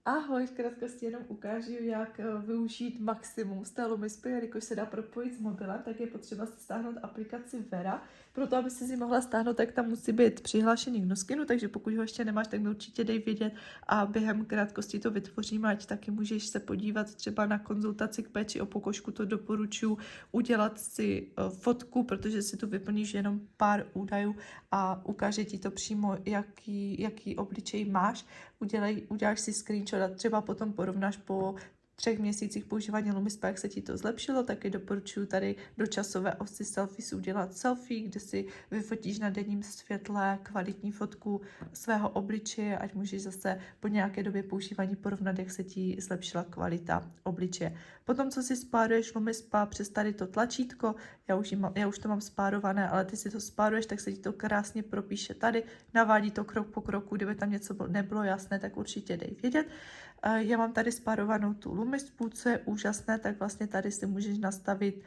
Ahoj, v krátkosti jenom ukážu, jak využít maximum z té Lumispy, jelikož se dá propojit s mobilem, tak je potřeba si stáhnout aplikaci Vera. Proto, aby si mohla stáhnout, tak tam musí být přihlášený k Nuskinu, takže pokud ho ještě nemáš, tak mi určitě dej vědět a během krátkosti to vytvoříme, ať taky můžeš se podívat třeba na konzultaci k péči o pokožku, to doporučuji udělat si fotku, protože si tu vyplníš jenom pár údajů a ukáže ti to přímo, jaký obličej máš. Uděláš si screenshot a třeba potom porovnáš po 3 měsících používání Lumispa, jak se ti to zlepšilo, taky doporučuji tady do časové osy selfies udělat selfie, kde si vyfotíš na denním světle kvalitní fotku svého obličeje, ať můžeš zase po nějaké době používání porovnat, jak se ti zlepšila kvalita obličeje. Potom, co si spáruješ Lumispa přes tady to tlačítko, já už to mám spárované, ale ty si to spáruješ, tak se ti to krásně propíše tady, navádí to krok po kroku, kdyby tam něco nebylo jasné, tak určitě dej vědět. Já mám tady spárovanou tu Lumispu, co je úžasné, tak vlastně tady si můžeš nastavit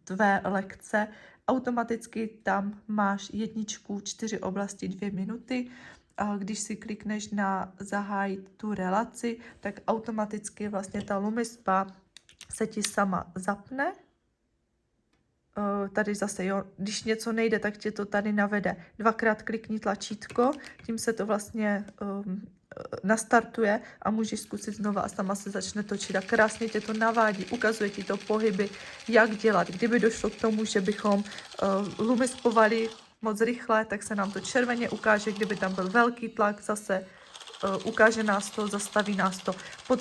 tvé lekce. Automaticky tam máš 1, 4 oblasti, 2 minuty. A když si klikneš na zahájit tu relaci, tak automaticky vlastně ta Lumispa se ti sama zapne. Tady zase, jo, když něco nejde, tak tě to tady navede. 2krát klikni tlačítko, tím se to vlastně nastartuje a můžeš zkusit znova a sama se začne točit a krásně tě to navádí, ukazuje ti to pohyby, jak dělat. Kdyby došlo k tomu, že bychom lumispovali moc rychle, tak se nám to červeně ukáže, kdyby tam byl velký tlak, zase ukáže nás to, zastaví nás to. Po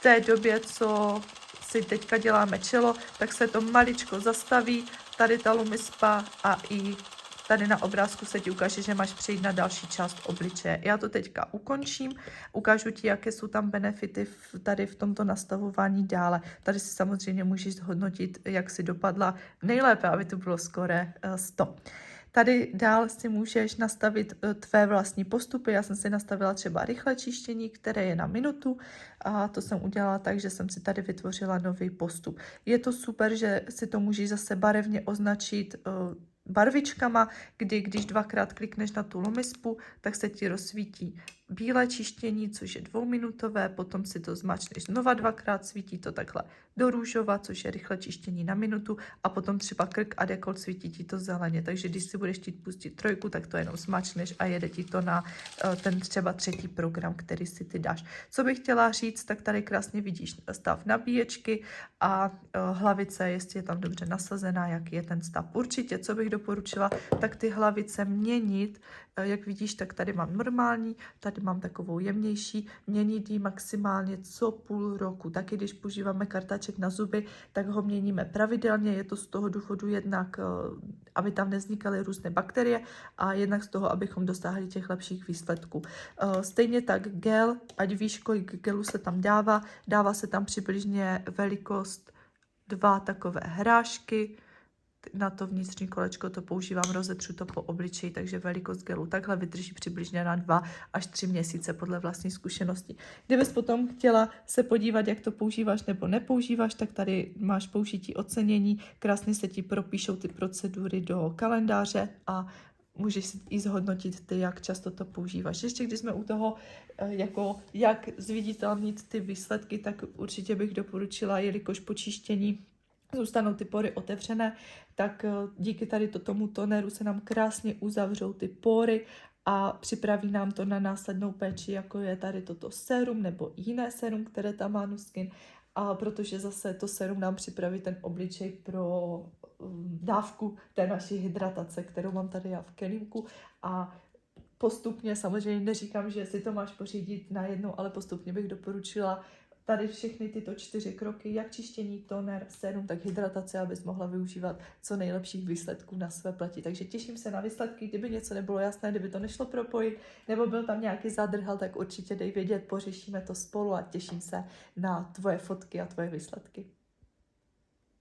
té době, co si teďka děláme čelo, tak se to maličko zastaví, tady ta Lumispa a i tady na obrázku se ti ukáže, že máš přejít na další část obličeje. Já to teďka ukončím, ukážu ti, jaké jsou tam benefity tady v tomto nastavování dále. Tady si samozřejmě můžeš zhodnotit, jak si dopadla nejlépe, aby to bylo skoro 100. Tady dál si můžeš nastavit tvé vlastní postupy. Já jsem si nastavila třeba rychlé čištění, které je na minutu. A to jsem udělala tak, že jsem si tady vytvořila nový postup. Je to super, že si to můžeš zase barevně označit barvičkama, kdy když 2krát klikneš na tu Lumispu, tak se ti rozsvítí bílé čištění, což je 2minutové, potom si to zmačneš znova 2krát, svítí to takhle do růžova, což je rychlé čištění na minutu a potom třeba krk a dekolt svítí ti to zeleně, takže když si budeš chtít pustit 3, tak to jenom zmačneš a jede ti to na ten třeba 3. program, který si ty dáš. Co bych chtěla říct, tak tady krásně vidíš stav nabíječky a hlavice, jestli je tam dobře nasazená, jaký je ten stav. Určitě, co bych doporučila, tak ty hlavice měnit, jak vidíš, tak tady mám normální, tady mám takovou jemnější, měnit ji maximálně co půl roku. Taky když používáme kartáček na zuby, tak ho měníme pravidelně, je to z toho důvodu jednak, aby tam nevznikaly různé bakterie a jednak z toho, abychom dosáhli těch lepších výsledků. Stejně tak gel, ať víš, kolik gelu se tam dává se tam přibližně velikost 2 takové hrášky, na to vnitřní kolečko to používám, rozetřu to po obličeji, takže velikost gelu takhle vydrží přibližně na 2 až 3 měsíce podle vlastní zkušenosti. Kdybys potom chtěla se podívat, jak to používáš nebo nepoužíváš, tak tady máš použití ocenění, krásně se ti propíšou ty procedury do kalendáře a můžeš si i zhodnotit ty, jak často to používáš. Ještě když jsme u toho, jak zviditelnit ty výsledky, tak určitě bych doporučila, jelikož po čištění zůstanou ty pory otevřené, tak díky tady tomu toneru se nám krásně uzavřou ty pory a připraví nám to na následnou péči, jako je tady toto sérum nebo jiné sérum, které tam má Nuskin, a protože zase to sérum nám připraví ten obličej pro dávku té naší hydratace, kterou mám tady já v kelímku a postupně, samozřejmě neříkám, že si to máš pořídit najednou, ale postupně bych doporučila tady všechny tyto 4 kroky, jak čištění, toner, sérum, tak hydratace, abys mohla využívat co nejlepších výsledků na své pleti. Takže těším se na výsledky, kdyby něco nebylo jasné, kdyby to nešlo propojit, nebo byl tam nějaký zádrhel, tak určitě dej vědět, pořešíme to spolu a těším se na tvoje fotky a tvoje výsledky.